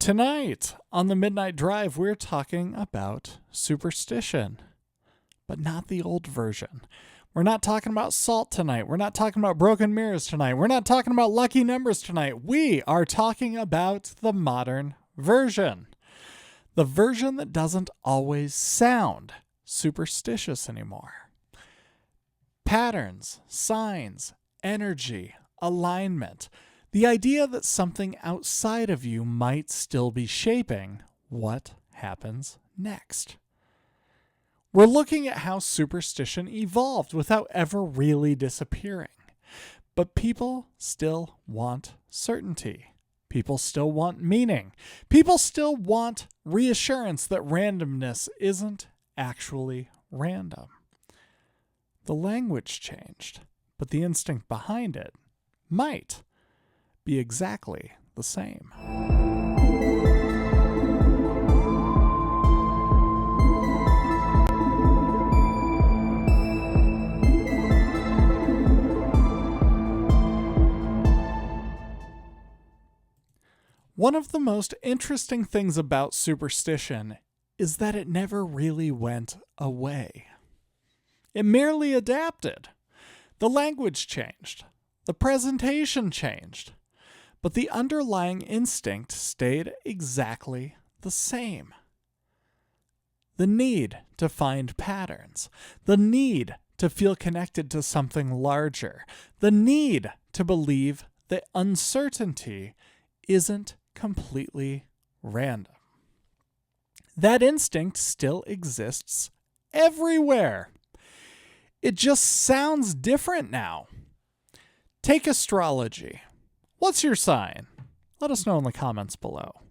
Tonight on the Midnight Drive, we're talking about superstition, but not the old version. We're not talking about salt tonight. We're not talking about broken mirrors tonight. We're not talking about lucky numbers tonight. We are talking about the modern version. The version that doesn't always sound superstitious anymore. Patterns, signs, energy, alignment. The idea that something outside of you might still be shaping what happens next. We're looking at how superstition evolved without ever really disappearing. But people still want certainty. People still want meaning. People still want reassurance that randomness isn't actually random. The language changed, but the instinct behind it might be exactly the same. One of the most interesting things about superstition is that it never really went away. It merely adapted. The language changed. The presentation changed. But the underlying instinct stayed exactly the same. The need to find patterns. The need to feel connected to something larger. The need to believe that uncertainty isn't completely random. That instinct still exists everywhere. It just sounds different now. Take astrology. What's your sign? Let us know in the comments below.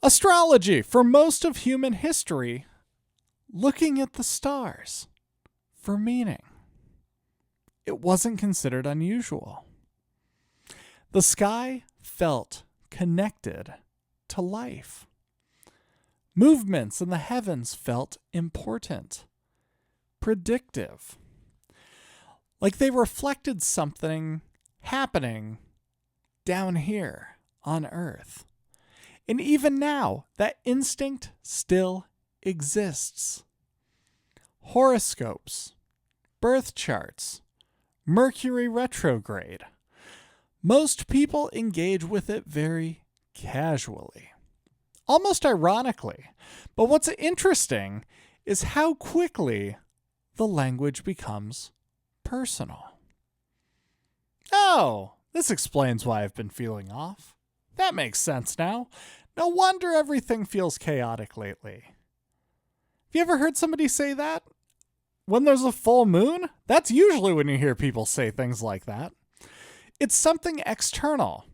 Astrology, for most of human history, looking at the stars for meaning. It wasn't considered unusual. The sky felt connected to life. Movements in the heavens felt important, predictive, like they reflected something happening down here on Earth. And even now, that instinct still exists. Horoscopes, birth charts, Mercury retrograde. Most people engage with it very casually, almost ironically. But what's interesting is how quickly the language becomes personal. Oh, this explains why I've been feeling off. That makes sense now. No wonder everything feels chaotic lately. Have you ever heard somebody say that? When there's a full moon? That's usually when you hear people say things like that. It's something external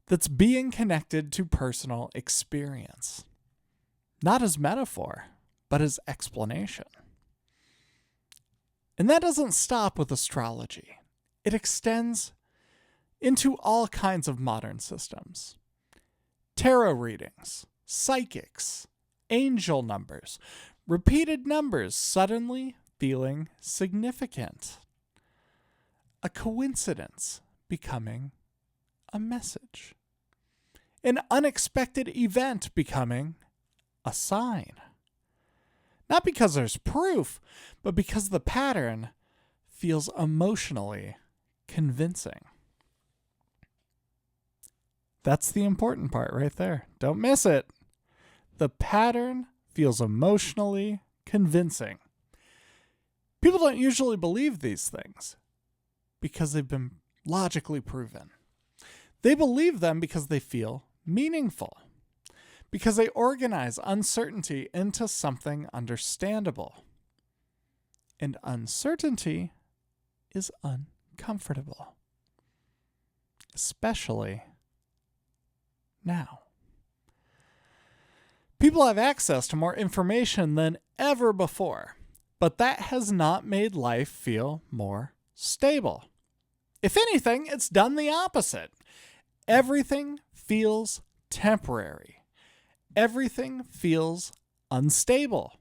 that's being connected to personal experience. Not as metaphor, but as explanation. And that doesn't stop with astrology. It extends into all kinds of modern systems. Tarot readings, psychics, angel numbers, repeated numbers suddenly feeling significant. A coincidence becoming a message. An unexpected event becoming a sign. Not because there's proof, but because the pattern feels emotionally convincing. That's the important part right there. Don't miss it. The pattern feels emotionally convincing. People don't usually believe these things because they've been logically proven. They believe them because they feel meaningful, because they organize uncertainty into something understandable. And uncertainty is uncomfortable, especially now. People have access to more information than ever before, but that has not made life feel more stable. If anything, it's done the opposite. Everything feels temporary. Everything feels unstable.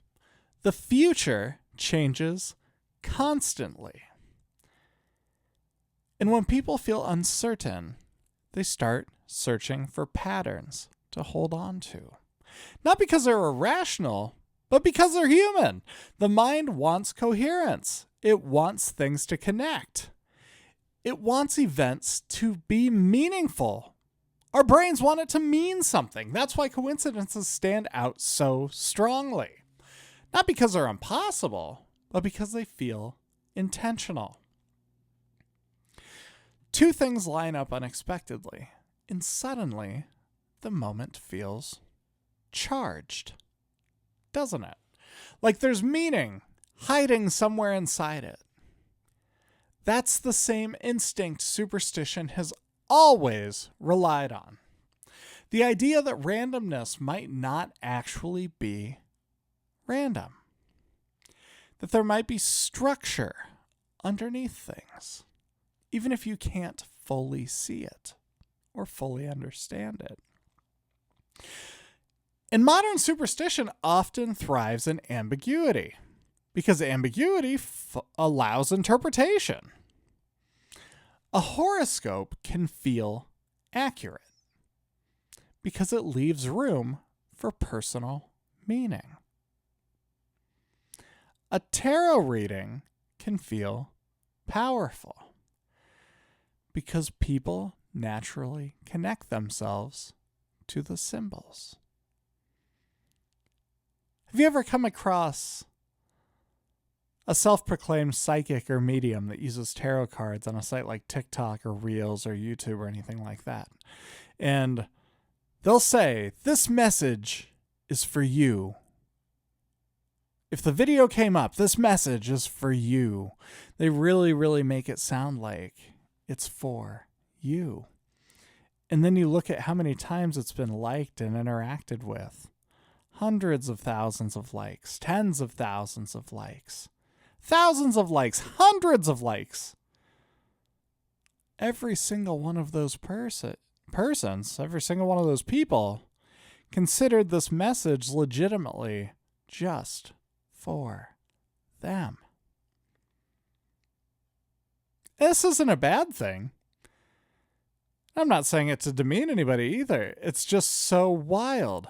The future changes constantly. And when people feel uncertain, they start searching for patterns, to hold on to. Not because they're irrational, but because they're human. The mind wants coherence. It wants things to connect. It wants events to be meaningful. Our brains want it to mean something. That's why coincidences stand out so strongly. Not because they're impossible, but because they feel intentional. Two things line up unexpectedly, and suddenly the moment feels charged, doesn't it? Like there's meaning hiding somewhere inside it. That's the same instinct superstition has always relied on. The idea that randomness might not actually be random. That there might be structure underneath things, even if you can't fully see it or fully understand it. And modern superstition often thrives in ambiguity, because ambiguity allows interpretation. A horoscope can feel accurate because it leaves room for personal meaning. A tarot reading can feel powerful because people naturally connect themselves to the symbols. Have you ever come across a self-proclaimed psychic or medium that uses tarot cards on a site like TikTok or Reels or YouTube or anything like that? And they'll say, this message is for you. If the video came up, this message is for you. They really, really make it sound like it's for you. And then you look at how many times it's been liked and interacted with. Hundreds of thousands of likes, tens of thousands of likes, thousands of likes, hundreds of likes. Every single one of those persons, every single one of those people considered this message legitimately just for them. This isn't a bad thing. I'm not saying it to demean anybody either. It's just so wild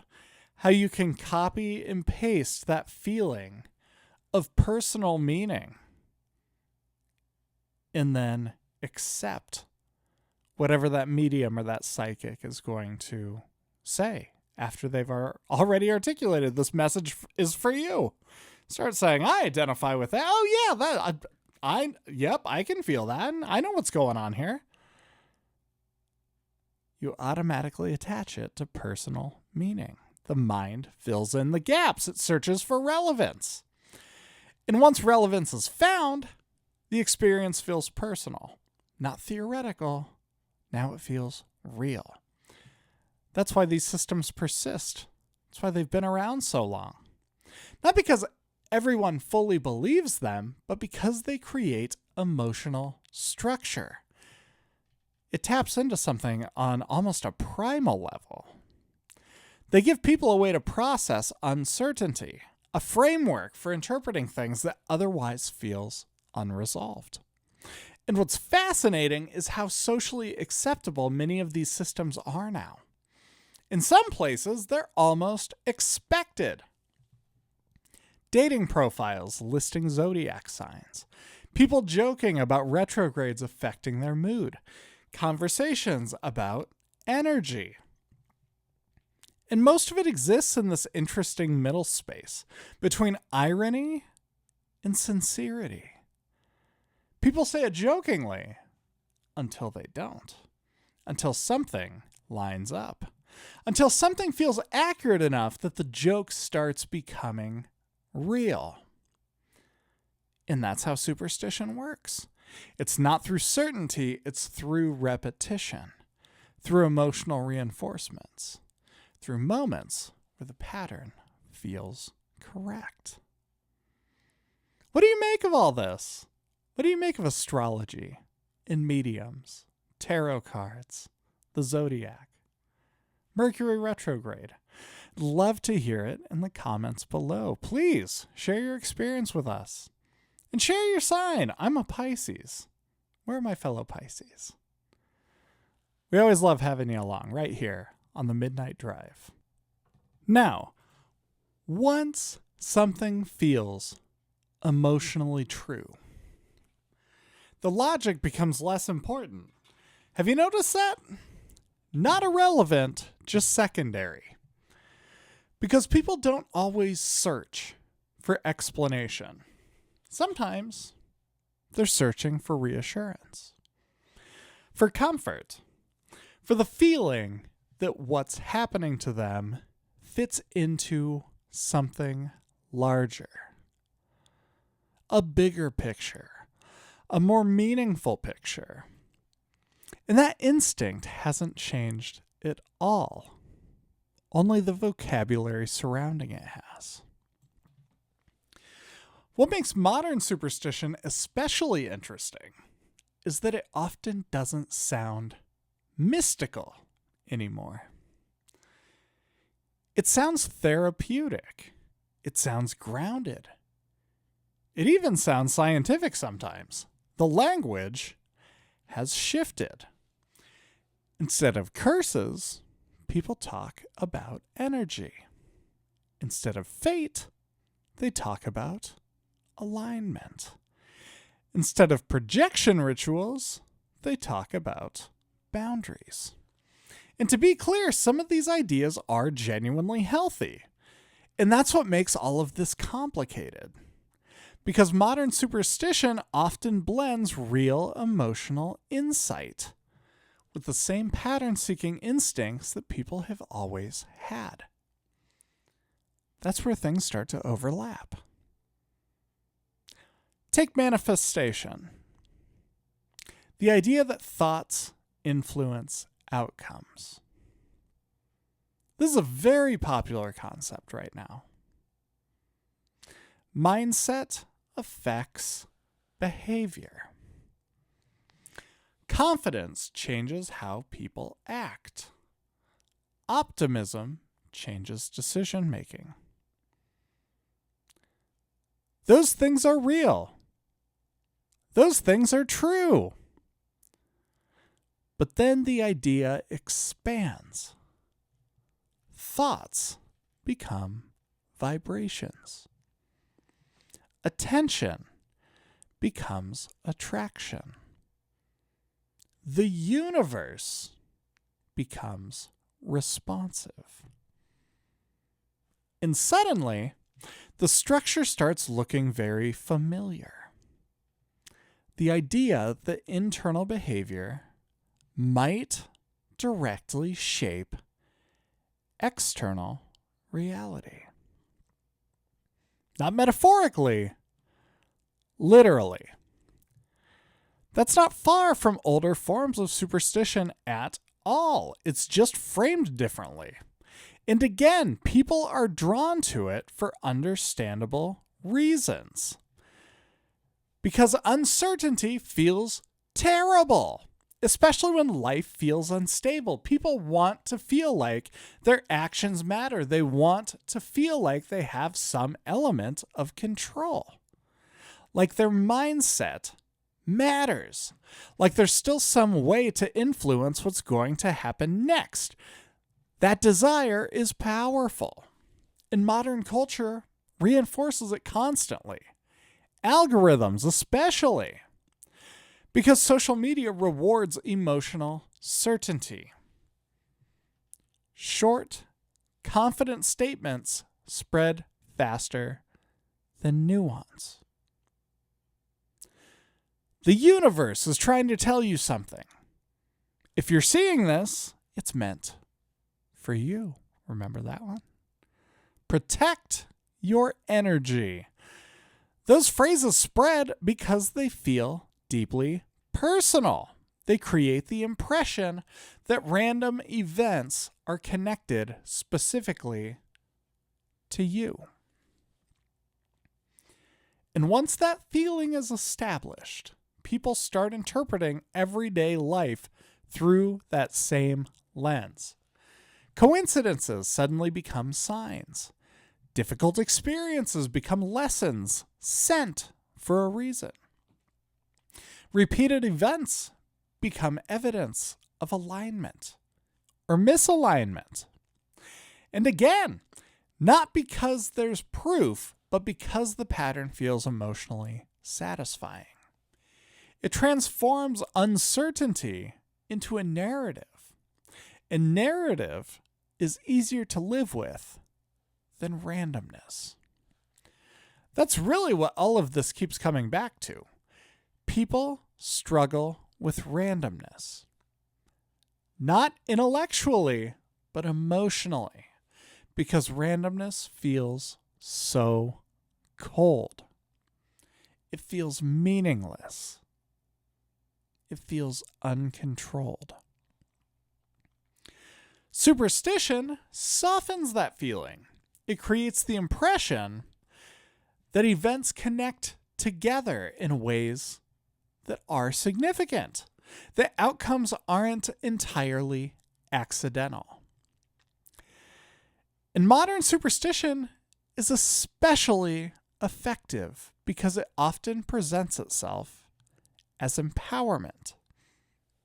how you can copy and paste that feeling of personal meaning and then accept whatever that medium or that psychic is going to say after they've already articulated this message is for you. Start saying, I identify with that. Oh yeah, I can feel that. I know what's going on here. You automatically attach it to personal meaning. The mind fills in the gaps. It searches for relevance. And once relevance is found, the experience feels personal, not theoretical. Now it feels real. That's why these systems persist. That's why they've been around so long. Not because everyone fully believes them, but because they create emotional structure. It taps into something on almost a primal level. They give people a way to process uncertainty, a framework for interpreting things that otherwise feels unresolved. And what's fascinating is how socially acceptable many of these systems are now. In some places, they're almost expected. Dating profiles listing zodiac signs, people joking about retrogrades affecting their mood, conversations about energy. And most of it exists in this interesting middle space between irony and sincerity. People say it jokingly until they don't, until something lines up, until something feels accurate enough that the joke starts becoming real. And that's how superstition works. It's not through certainty, it's through repetition, through emotional reinforcements, through moments where the pattern feels correct. What do you make of all this? What do you make of astrology and mediums, tarot cards, the zodiac, Mercury retrograde? Love to hear it in the comments below. Please share your experience with us and share your sign. I'm a Pisces. Where are my fellow Pisces? We always love having you along right here on the midnight drive. Now, once something feels emotionally true, the logic becomes less important. Have you noticed that? Not irrelevant, just secondary. Because people don't always search for explanation. Sometimes they're searching for reassurance, for comfort, for the feeling that what's happening to them fits into something larger, a bigger picture, a more meaningful picture. And that instinct hasn't changed at all. Only the vocabulary surrounding it has. What makes modern superstition especially interesting is that it often doesn't sound mystical anymore. It sounds therapeutic. It sounds grounded. It even sounds scientific sometimes. The language has shifted. Instead of curses, people talk about energy. Instead of fate, they talk about alignment. Instead of projection rituals, they talk about boundaries. And to be clear, some of these ideas are genuinely healthy. And that's what makes all of this complicated. Because modern superstition often blends real emotional insight with the same pattern-seeking instincts that people have always had. That's where things start to overlap. Take manifestation. The idea that thoughts influence outcomes. This is a very popular concept right now. Mindset affects behavior. Confidence changes how people act. Optimism changes decision making. Those things are real. Those things are true. But then the idea expands. Thoughts become vibrations. Attention becomes attraction. The universe becomes responsive. And suddenly, the structure starts looking very familiar. The idea that internal behavior might directly shape external reality. Not metaphorically, literally. That's not far from older forms of superstition at all. It's just framed differently. And again, people are drawn to it for understandable reasons. Because uncertainty feels terrible, especially when life feels unstable. People want to feel like their actions matter. They want to feel like they have some element of control. Like their mindset matters. Like there's still some way to influence what's going to happen next. That desire is powerful. And modern culture reinforces it constantly. Algorithms especially. Because social media rewards emotional certainty. Short, confident statements spread faster than nuance. The universe is trying to tell you something. If you're seeing this, it's meant for you. Remember that one? Protect your energy. Those phrases spread because they feel deeply personal. They create the impression that random events are connected specifically to you. And once that feeling is established, people start interpreting everyday life through that same lens. Coincidences suddenly become signs. Difficult experiences become lessons sent for a reason. Repeated events become evidence of alignment or misalignment. And again, not because there's proof, but because the pattern feels emotionally satisfying. It transforms uncertainty into a narrative. And narrative is easier to live with than randomness. That's really what all of this keeps coming back to. People struggle with randomness. Not intellectually, but emotionally. Because randomness feels so cold. It feels meaningless. It feels uncontrolled. Superstition softens that feeling. It creates the impression that events connect together in ways that are significant, that outcomes aren't entirely accidental. And modern superstition is especially effective because it often presents itself as empowerment,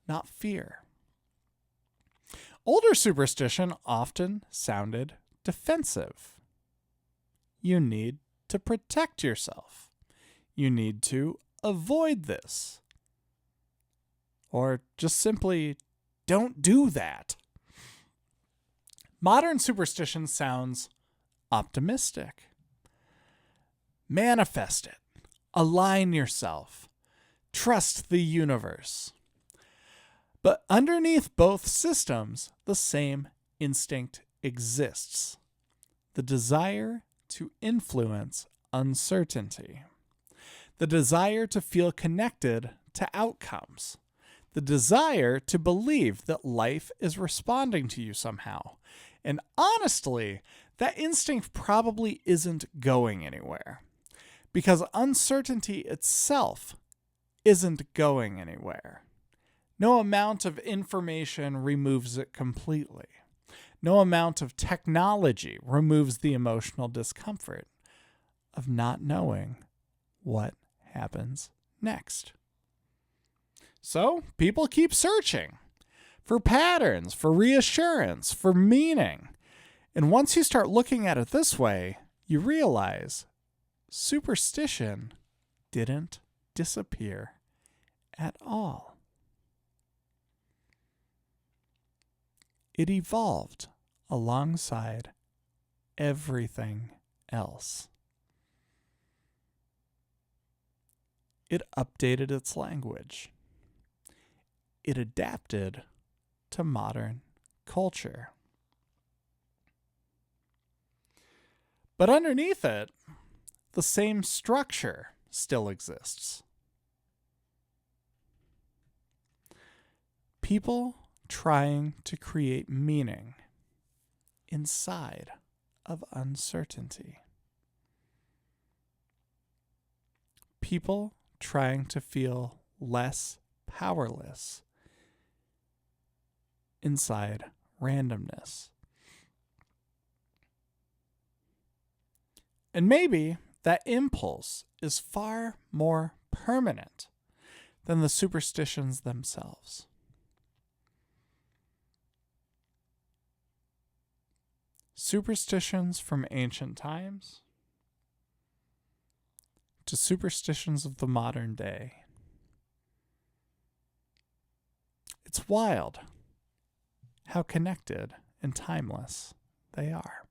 not fear. Older superstition often sounded defensive. You need to protect yourself. You need to avoid this. Or just simply don't do that. Modern superstition sounds optimistic. Manifest it. Align yourself. Trust the universe. But underneath both systems, the same instinct exists. The desire to influence uncertainty. The desire to feel connected to outcomes. The desire to believe that life is responding to you somehow. And honestly, that instinct probably isn't going anywhere. Because uncertainty itself isn't going anywhere. No amount of information removes it completely. No amount of technology removes the emotional discomfort of not knowing what happens next. So people keep searching for patterns, for reassurance, for meaning. And once you start looking at it this way, you realize superstition didn't disappear at all. It evolved alongside everything else. It updated its language. It adapted to modern culture. But underneath it, the same structure still exists. People trying to create meaning inside of uncertainty. People trying to feel less powerless inside randomness. And maybe that impulse is far more permanent than the superstitions themselves. Superstitions from ancient times to superstitions of the modern day. It's wild how connected and timeless they are.